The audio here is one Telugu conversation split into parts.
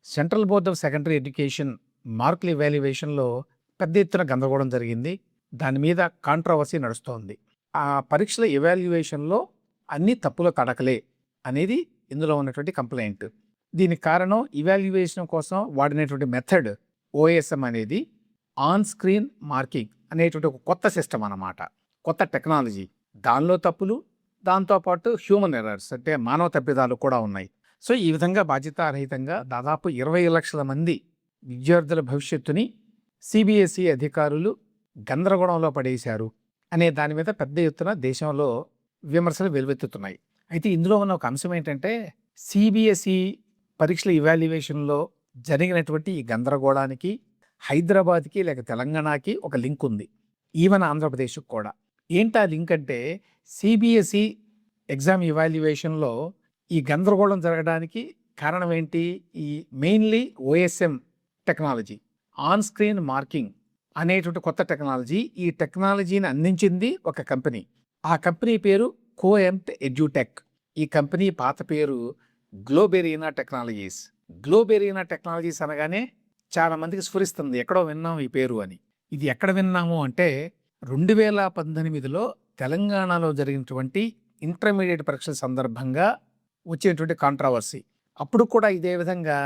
Central board of secondary education మార్కుల ఇవాల్యుయేషన్‌లో పెద్ద ఎత్తున గందరగోళం జరిగింది. దాని మీద కాంట్రోవర్సీ నడుస్తోంది. ఆ పరీక్షల ఇవాల్యుయేషన్‌లో అన్నీ తప్పుల తడకలే అనేది ఇందులో ఉన్నటువంటి కంప్లెయింట్. దీనికి కారణం ఇవాల్యుయేషన్ కోసం వాడినటువంటి మెథడ్ ఓఎస్ఎం అనేది ఆన్ స్క్రీన్ మార్కింగ్ అనేటువంటి ఒక కొత్త సిస్టమ్ అన్నమాట. కొత్త టెక్నాలజీ. దానిలో తప్పులు, దాంతో పాటు హ్యూమన్ ఎర్రర్స్ అంటే మానవ తప్పిదాలు కూడా ఉన్నాయి. సో, ఈ విధంగా బాధ్యతారహితంగా దాదాపు 20 లక్షల మంది విద్యార్థుల భవిష్యత్తుని సిబిఎస్ఈ అధికారులు గందరగోళంలో పడేశారు అనే దాని మీద పెద్ద ఎత్తున దేశంలో విమర్శలు వెలువెత్తుతున్నాయి. అయితే ఇందులో ఉన్న ఒక అంశం ఏంటంటే సిబిఎస్ఈ పరీక్షల ఇవాల్యుయేషన్‌లో జరిగినటువంటి ఈ గందరగోళానికి హైదరాబాద్‌కి లేక తెలంగాణకి ఒక లింక్ ఉంది. ఈవెన్ ఆంధ్రప్రదేశ్‌కి కూడా. ఏంటా లింక్ అంటే సిబిఎస్ఈ ఎగ్జామ్ ఇవాల్యుయేషన్‌లో ఈ గందరగోళం జరగడానికి కారణం ఏంటి? ఈ mainly OSM technology, on screen marking అనేటువంటి కొత్త టెక్నాలజీ. ఈ టెక్నాలజీని అందించింది ఒక కంపెనీ. ఆ కంపెనీ పేరు కోఎంట్ ఎడ్యుటెక్. ఈ కంపెనీ పాత పేరు గ్లోబెరీనా టెక్నాలజీస్. గ్లోబెరీనా టెక్నాలజీస్ అనగానే చాలా మందికి స్ఫురిస్తుంది, ఎక్కడో విన్నాం ఈ పేరు అని. ఇది ఎక్కడ విన్నాము అంటే 2018లో తెలంగాణలో జరిగినటువంటి ఇంటర్మీడియట్ పరీక్షల సందర్భంగా వచ్చినటువంటి కాంట్రవర్సీ. అప్పుడు కూడా ఇదే విధంగా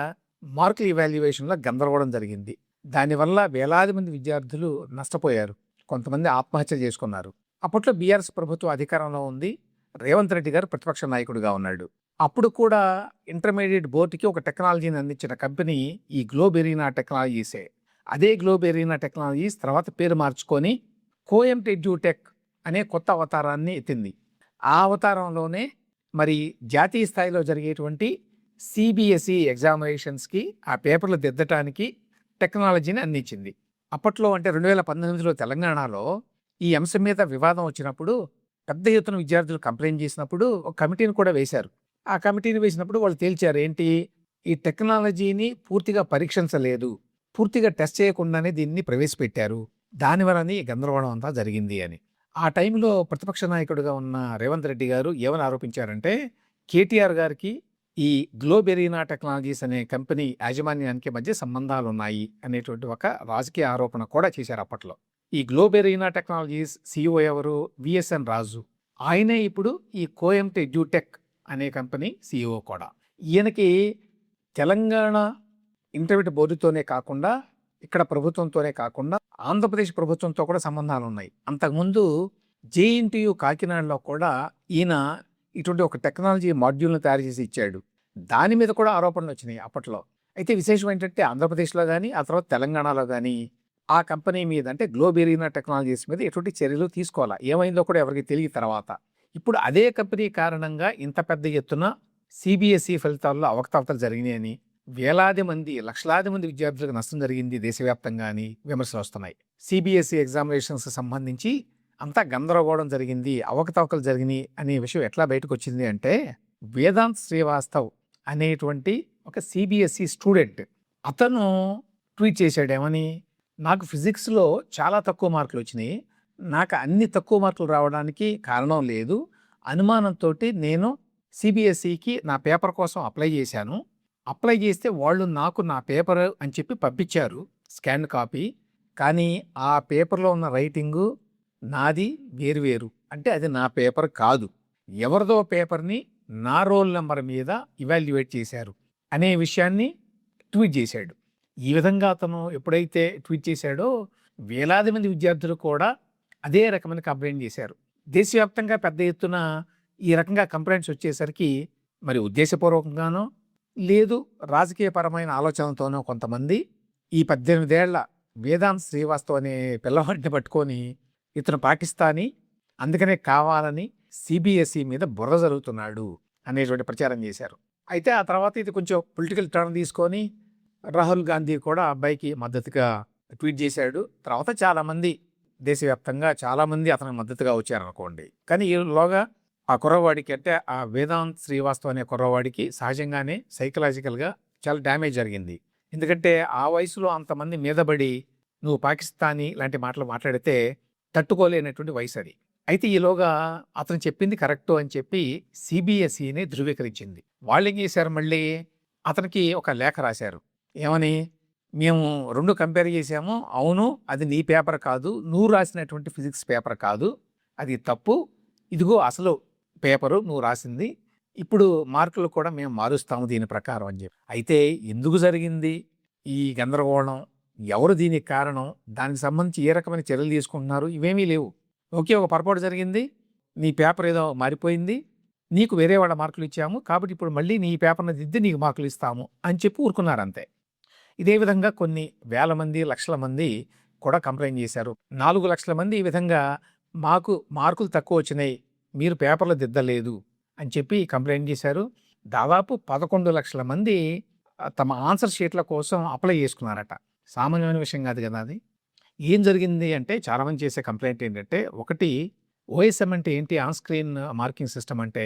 మార్కుల ఇవాల్యుయేషన్‌లో గందరగోళం జరిగింది. దానివల్ల వేలాది మంది విద్యార్థులు నష్టపోయారు. కొంతమంది ఆత్మహత్య చేసుకున్నారు. అప్పట్లో బీఆర్ఎస్ ప్రభుత్వం అధికారంలో ఉంది. రేవంత్ రెడ్డి గారు ప్రతిపక్ష నాయకుడిగా ఉన్నాడు. అప్పుడు కూడా ఇంటర్మీడియట్ బోర్డుకి ఒక టెక్నాలజీని అందించిన కంపెనీ ఈ గ్లోబెరీనా టెక్నాలజీసే. అదే గ్లోబెరీనా టెక్నాలజీస్ తర్వాత పేరు మార్చుకొని కోఎంట్ ఎడ్యుటెక్ అనే కొత్త అవతారాన్ని ఎత్తింది. ఆ అవతారంలోనే మరి జాతీయ స్థాయిలో జరిగేటువంటి సిబిఎస్ఈ ఎగ్జామినేషన్స్కి ఆ పేపర్లు దిద్దటానికి టెక్నాలజీని అందించింది. అప్పట్లో అంటే 2018లో తెలంగాణలో ఈ అంశం మీద వివాదం వచ్చినప్పుడు పెద్ద ఎత్తున విద్యార్థులు కంప్లైంట్ చేసినప్పుడు ఒక కమిటీని కూడా వేశారు. ఆ కమిటీని వేసినప్పుడు వాళ్ళు తేల్చారు ఏంటి? ఈ టెక్నాలజీని పూర్తిగా పరీక్షించలేదు, పూర్తిగా టెస్ట్ చేయకుండానే దీన్ని ప్రవేశపెట్టారు, దానివల్లనే ఈ గందరగోళం అంతా జరిగింది అని. ఆ టైంలో ప్రతిపక్ష నాయకుడిగా ఉన్న రేవంత్ రెడ్డి గారు ఏమని ఆరోపించారంటే కేటీఆర్ గారికి ఈ గ్లోబెరీనా టెక్నాలజీస్ అనే కంపెనీ యాజమాన్యానికి మధ్య సంబంధాలు ఉన్నాయి అనేటువంటి ఒక రాజకీయ ఆరోపణ కూడా చేశారు అప్పట్లో. ఈ గ్లోబెరీనా టెక్నాలజీస్ CEO ఎవరు? విఎస్ఎన్ రాజు. ఆయనే ఇప్పుడు ఈ కోఎంట్ ఎడ్యుటెక్ అనే కంపెనీ CEO కూడా. ఈయనకి తెలంగాణ ఇంటర్మీడియట్ బోర్డుతోనే కాకుండా ఇక్కడ ప్రభుత్వంతోనే కాకుండా ఆంధ్రప్రదేశ్ ప్రభుత్వంతో కూడా సంబంధాలు ఉన్నాయి. అంతకుముందు జేఎన్టీయు కాకినాడలో కూడా ఈయన ఇటువంటి ఒక టెక్నాలజీ మాడ్యూల్ని తయారు చేసి ఇచ్చాడు. దాని మీద కూడా ఆరోపణలు వచ్చినాయి అప్పట్లో. అయితే విశేషం ఏంటంటే ఆంధ్రప్రదేశ్లో కానీ ఆ తర్వాత తెలంగాణలో కానీ ఆ కంపెనీ మీద అంటే గ్లోబెరీనా టెక్నాలజీస్ మీద ఎటువంటి చర్యలు తీసుకోవాలా, ఏమైందో కూడా ఎవరికి తెలియదు తర్వాత. ఇప్పుడు అదే కంపెనీ కారణంగా ఇంత పెద్ద ఎత్తున సిబిఎస్ఈ ఫలితాల్లో అవకతవకలు జరిగినాయని, వేలాది మంది లక్షలాది మంది విద్యార్థులకు నష్టం జరిగింది దేశవ్యాప్తంగా అని విమర్శలు వస్తున్నాయి. సిబిఎస్ఈ ఎగ్జామినేషన్స్ సంబంధించి అంతా గందరగోళం జరిగింది, అవకతవకలు జరిగినాయి అనే విషయం ఎట్లా బయటకు వచ్చింది అంటే వేదాంత్ శ్రీవాస్తవ్ అనేటువంటి ఒక సిబిఎస్ఈ స్టూడెంట్ అతను ట్వీట్ చేశాడు ఏమని? నాకు ఫిజిక్స్లో చాలా తక్కువ మార్కులు వచ్చినాయి, నాకు అన్ని తక్కువ మార్కులు రావడానికి కారణం లేదు, అనుమానంతో నేను సిబిఎస్ఈకి నా పేపర్ కోసం అప్లై చేశాను. అప్లై చేస్తే వాళ్ళు నాకు నా పేపర్ అని చెప్పి పంపించారు స్కాన్ కాపీ. కానీ ఆ పేపర్లో ఉన్న రైటింగు నాది వేరువేరు, అంటే అది నా పేపర్ కాదు, ఎవరిదో పేపర్ని నా రోల్ నెంబర్ మీద ఇవాల్యుయేట్ చేశారు అనే విషయాన్ని ట్వీట్ చేశాడు. ఈ విధంగా అతను ఎప్పుడైతే ట్వీట్ చేశాడో వేలాది మంది విద్యార్థులు కూడా అదే రకమైన కంప్లైంట్ చేశారు. దేశవ్యాప్తంగా పెద్ద ఎత్తున ఈ రకంగా కంప్లైంట్స్ వచ్చేసరికి మరి ఉద్దేశపూర్వకంగానో లేదు రాజకీయపరమైన ఆలోచనతోనో కొంతమంది ఈ 18 ఏళ్ల వేదాంత్ శ్రీవాస్తవ్ అనే పిల్లవాడిని పట్టుకొని ఇతను పాకిస్తానీ, అందుకనే కావాలని సిబిఎస్ఈ మీద బుర్ర జరుగుతున్నాడు అనేటువంటి ప్రచారం చేశారు. అయితే ఆ తర్వాత ఇది కొంచెం పొలిటికల్ టర్న్ తీసుకొని రాహుల్ గాంధీ కూడా అబ్బాయికి మద్దతుగా ట్వీట్ చేశాడు. తర్వాత చాలామంది దేశవ్యాప్తంగా చాలామంది అతనికి మద్దతుగా వచ్చారనుకోండి. కానీ ఈలోగా ఆ కుర్రవాడికి అంటే ఆ వేదాంత్ శ్రీవాస్తవ్ అనే కుర్రవాడికి సహజంగానే సైకలాజికల్గా చాలా డ్యామేజ్ జరిగింది. ఎందుకంటే ఆ వయసులో అంతమంది మీదబడి నువ్వు పాకిస్తానీ లాంటి మాటలు మాట్లాడితే తట్టుకోలేనటువంటి వయసు అది. అయితే ఈలోగా అతను చెప్పింది కరెక్టు అని చెప్పి సిబిఎస్ఈని ధృవీకరించింది. వాళ్ళు ఏం చేశారు, మళ్ళీ అతనికి ఒక లేఖ రాశారు. ఏమని? మేము 2 కంపేర్ చేసాము. అవును, అది నీ పేపర్ కాదు. నువ్వు రాసినటువంటి ఫిజిక్స్ పేపర్ కాదు. అది తప్పు. ఇదిగో అసలు పేపరు నువ్వు రాసింది. ఇప్పుడు మార్కులు కూడా మేము మారుస్తాము దీని ప్రకారం అని చెప్పి. అయితే ఎందుకు జరిగింది ఈ గందరగోళం? ఎవరు దీనికి కారణం? దానికి సంబంధించి ఏ రకమైన చర్యలు తీసుకుంటున్నారు? ఇవేమీ లేవు. ఓకే, ఒక పొరపాటు జరిగింది. నీ పేపర్ ఏదో మారిపోయింది. నీకు వేరే వాళ్ళ మార్కులు ఇచ్చాము. కాబట్టి ఇప్పుడు మళ్ళీ నీ పేపర్‌ని దిద్ది నీకు మార్కులు ఇస్తాము అని చెప్పి ఊరుకున్నారంతే. ఇదే విధంగా కొన్ని వేల మంది, లక్షల మంది కూడా కంప్లెయింట్ చేశారు. 4,00,000 మంది ఈ విధంగా మాకు మార్కులు తక్కువ వచ్చినాయి, మీరు పేపర్‌లు దిద్దలేదు అని చెప్పి కంప్లెయింట్ చేశారు. దాదాపు 11,00,000 మంది తమ ఆన్సర్ షీట్ల కోసం అప్లై చేసుకున్నారట. సామాన్యమైన విషయం కాదు కదా అది. ఏం జరిగింది అంటే చాలామంది చేసే కంప్లెయింట్ ఏంటంటే, ఒకటి ఓఎస్ఎం అంటే ఏంటి? ఆన్ స్క్రీన్ మార్కింగ్ సిస్టమ్ అంటే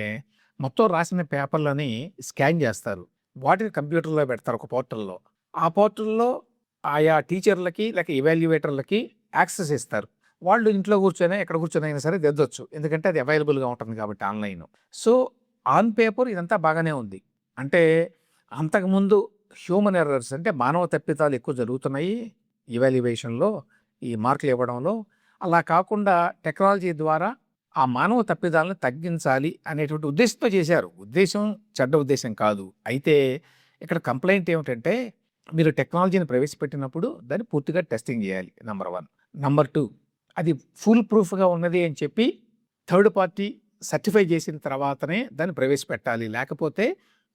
మొత్తం రాసిన పేపర్‌లని స్కాన్ చేస్తారు. వాటిని కంప్యూటర్‌లో పెడతారు ఒక పోర్టల్‌లో. ఆ పోర్టల్‌లో ఆయా టీచర్లకి లేక ఎవాల్యుయేటర్లకి యాక్సెస్ ఇస్తారు. వాళ్ళు ఇంట్లో కూర్చొని ఎక్కడ కూర్చొనైనా సరే దిద్దొచ్చు. ఎందుకంటే అది అవైలబుల్‌గా ఉంటుంది కాబట్టి ఆన్‌లైన్. సో, ఆన్ పేపర్ ఇదంతా బాగానే ఉంది. అంటే అంతకుముందు హ్యూమన్ ఎర్రర్స్ అంటే మానవ తప్పిదాలు ఎక్కువ జరుగుతున్నాయి ఎవాల్యుయేషన్‌లో, ఈ మార్కులు ఇవ్వడంలో. అలా కాకుండా టెక్నాలజీ ద్వారా ఆ మానవ తప్పిదాలను తగ్గించాలి అనేటువంటి ఉద్దేశంతో చేశారు. ఉద్దేశం చెడ్డ ఉద్దేశం కాదు. అయితే ఇక్కడ కంప్లెయింట్ ఏమిటంటే, మీరు టెక్నాలజీని ప్రవేశపెట్టినప్పుడు దాన్ని పూర్తిగా టెస్టింగ్ చేయాలి. నంబర్ 1. నంబర్ 2, అది ఫుల్ ప్రూఫ్‌గా ఉన్నది అని చెప్పి థర్డ్ పార్టీ సర్టిఫై చేసిన తర్వాతనే దాన్ని ప్రవేశపెట్టాలి. లేకపోతే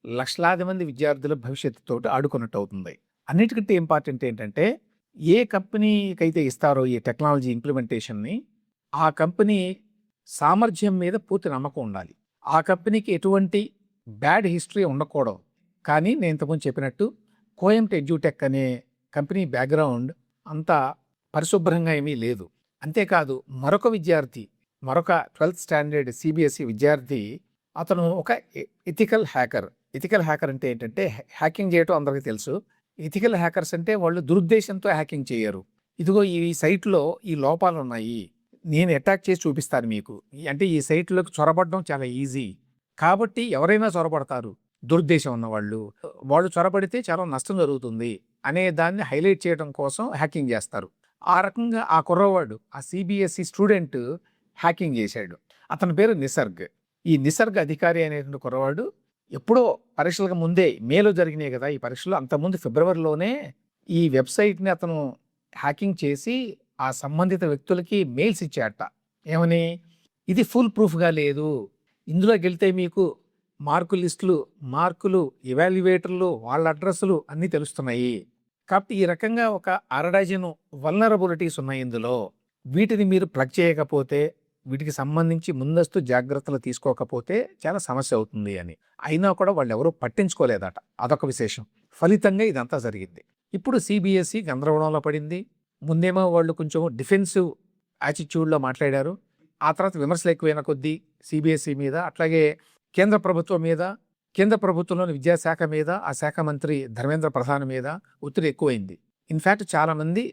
లక్షలాది మంది విద్యార్థుల భవిష్యత్తుతోటి ఆడుకున్నట్టు అవుతుంది. అన్నిటికంటే ఇంపార్టెంట్ ఏంటంటే, ఏ కంపెనీకైతే ఇస్తారో ఈ టెక్నాలజీ ఇంప్లిమెంటేషన్‌ని, ఆ కంపెనీ సామర్థ్యం మీద పూర్తి నమ్మకం ఉండాలి. ఆ కంపెనీకి ఎటువంటి బ్యాడ్ హిస్టరీ ఉండకూడదు. కానీ నేను ఇంతకుముందు చెప్పినట్టు కోయంట్ ఎడ్యుటెక్ అనే కంపెనీ బ్యాక్‌గ్రౌండ్ అంత పరిశుభ్రంగా ఏమీ లేదు. అంతేకాదు మరొక విద్యార్థి, మరొక 12థ్ స్టాండర్డ్ సీబీఎస్ఈ విద్యార్థి, అతను ఒక ఎథికల్ హ్యాకర్. ఎథికల్ హ్యాకర్ అంటే ఏంటంటే, హ్యాకింగ్ చేయటం అందరికీ తెలుసు. ఎథికల్ హ్యాకర్స్ అంటే వాళ్ళు దురుద్దేశంతో హ్యాకింగ్ చేయరు. ఇదిగో ఈ సైట్‌లో ఈ లోపాలున్నాయి, నేను అటాక్ చేసి చూపిస్తాను మీకు. అంటే ఈ సైట్‌లోకి చొరబడడం చాలా ఈజీ. కాబట్టి ఎవరైనా చొరబడతారు దురుద్దేశం ఉన్నవాళ్ళు. వాళ్ళు చొరబడితే చాలా నష్టం జరుగుతుంది అనే దాన్ని హైలైట్ చేయడం కోసం హ్యాకింగ్ చేస్తారు. ఆ రకంగా ఆ కుర్రవాడు, ఆ సీబీఎస్ఈ స్టూడెంట్ హ్యాకింగ్ చేశాడు. అతని పేరు నిసర్గ్. ఈ నిసర్గ్ అధికారి అనేటువంటి కుర్రవాడు ఎప్పుడో పరీక్షలకు ముందే, మేలో జరిగినాయి కదా ఈ పరీక్షలు, అంతకుముందు ఫిబ్రవరిలోనే ఈ వెబ్సైట్‌ని అతను హ్యాకింగ్ చేసి ఆ సంబంధిత వ్యక్తులకి మెయిల్స్ ఇచ్చాడట. ఏమని? ఇది ఫుల్ ప్రూఫ్‌గా లేదు. ఇందులోకెళ్తే మీకు మార్కు లిస్టులు, మార్కులు, ఎవాల్యుయేటర్లు, వాళ్ళ అడ్రస్సులు అన్నీ తెలుస్తున్నాయి. కాబట్టి ఈ రకంగా ఒక అరడజను వల్నరబిలిటీస్ ఉన్నాయి ఇందులో. వీటిని మీరు ప్లగ్ చేయకపోతే, వీటికి సంబంధించి ముందస్తు జాగ్రత్తలు తీసుకోకపోతే చాలా సమస్య అవుతుంది అని. అయినా కూడా వాళ్ళెవరూ పట్టించుకోలేదట. అదొక విశేషం. ఫలితంగా ఇదంతా జరిగింది. ఇప్పుడు సీబీఎస్ఈ గందరగోళంలో పడింది. ముందేమో వాళ్ళు కొంచెం డిఫెన్సివ్ యాటిట్యూడ్‌లో మాట్లాడారు. ఆ తర్వాత విమర్శలు ఎక్కువైన కొద్దీ సీబీఎస్ఈ మీద, అట్లాగే కేంద్ర ప్రభుత్వం మీద, కేంద్ర ప్రభుత్వంలోని విద్యాశాఖ మీద, ఆ శాఖ మంత్రి ధర్మేంద్ర ప్రధాన్ మీద ఒత్తిడి ఎక్కువైంది. ఇన్‌ఫాక్ట్ చాలామంది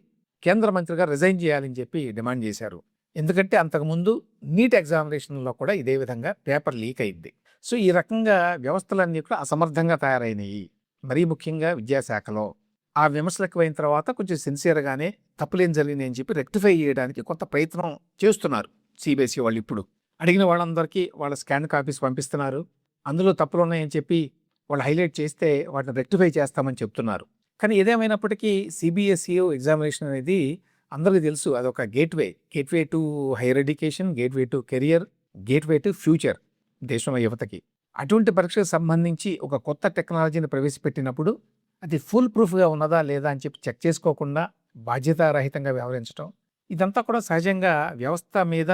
కేంద్ర మంత్రిగా రిజైన్ చేయాలని చెప్పి డిమాండ్ చేశారు. ఎందుకంటే అంతకుముందు నీట్ ఎగ్జామినేషన్‌లో కూడా ఇదే విధంగా పేపర్ లీక్ అయింది. సో, ఈ రకంగా వ్యవస్థలన్నీ కూడా అసమర్థంగా తయారైనయి. మరీ ముఖ్యంగా విద్యాశాఖలో. ఆ విమర్శలు ఎక్కువైన తర్వాత కొంచెం సిన్సియర్‌గానే తప్పులేం జరిగినాయి అని చెప్పి రెక్టిఫై చేయడానికి కొంత ప్రయత్నం చేస్తున్నారు సీబీఎస్ఈ వాళ్ళు ఇప్పుడు. అడిగిన వాళ్ళందరికీ వాళ్ళ స్కాన్ కాపీస్ పంపిస్తున్నారు. అందులో తప్పులున్నాయని చెప్పి వాళ్ళు హైలైట్ చేస్తే వాటిని రెక్టిఫై చేస్తామని చెప్తున్నారు. కానీ ఏదేమైనప్పటికీ సీబీఎస్ఈ ఎగ్జామినేషన్ అనేది అందరికీ తెలుసు, అదొక gateway to higher education, gateway to career, gateway to future దేశంలో యువతకి. అటువంటి పరీక్షకు సంబంధించి ఒక కొత్త టెక్నాలజీని ప్రవేశపెట్టినప్పుడు అది ఫుల్ ప్రూఫ్‌గా ఉన్నదా లేదా అని చెప్పి చెక్ చేసుకోకుండా బాధ్యతారహితంగా వ్యవహరించడం, ఇదంతా కూడా సహజంగా వ్యవస్థ మీద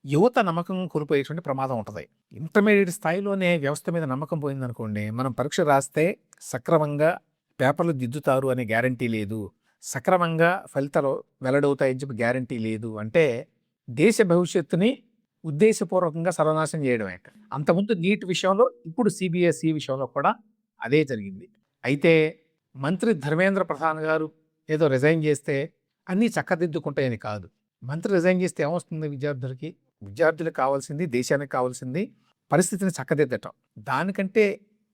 యువత నమ్మకం కోల్పోయేటువంటి ప్రమాదం ఉంటది. ఇంటర్మీడియేట్ స్థాయిలోనే వ్యవస్థ మీద నమ్మకం పోయిందనుకోండి, మనం పరీక్ష రాస్తే సక్రమంగా పేపర్లు దిద్దుతారు అనే గ్యారంటీ లేదు. సక్రమంగా ఫలితాలు వెల్లడవుతాయని చెప్పి గ్యారంటీ లేదు. అంటే దేశ భవిష్యత్తుని ఉద్దేశపూర్వకంగా సర్వనాశనం చేయడమే. అంతకుముందు నీట్ విషయంలో, ఇప్పుడు సీబీఎస్ఈ విషయంలో కూడా అదే జరిగింది. అయితే మంత్రి ధర్మేంద్ర ప్రధాన్ గారు ఏదో రిజైన్ చేస్తే అన్నీ చక్కదిద్దుకుంటాయని కాదు. మంత్రి రిజైన్ చేస్తే ఏమొస్తుంది విద్యార్థులకి? విద్యార్థులకు కావాల్సింది, దేశానికి కావాల్సింది పరిస్థితిని చక్కదిద్దటం. దానికంటే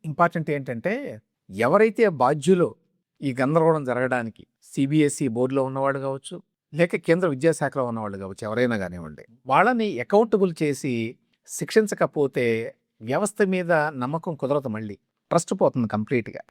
ఇంపార్టెంట్ ఏంటంటే, ఎవరైతే బాధ్యులో ఈ గందరగోళం జరగడానికి సిబిఎస్ఈ బోర్డులో ఉన్నవాడు కావచ్చు, లేక కేంద్ర విద్యాశాఖలో ఉన్నవాళ్ళు కావచ్చు, ఎవరైనా కానివ్వండి. వాళ్ళని అకౌంటబుల్ చేసి శిక్షించకపోతే వ్యవస్థ మీద నమ్మకం కుదరదు, మళ్ళీ ట్రస్ట్ పోతుంది కంప్లీట్‌గా.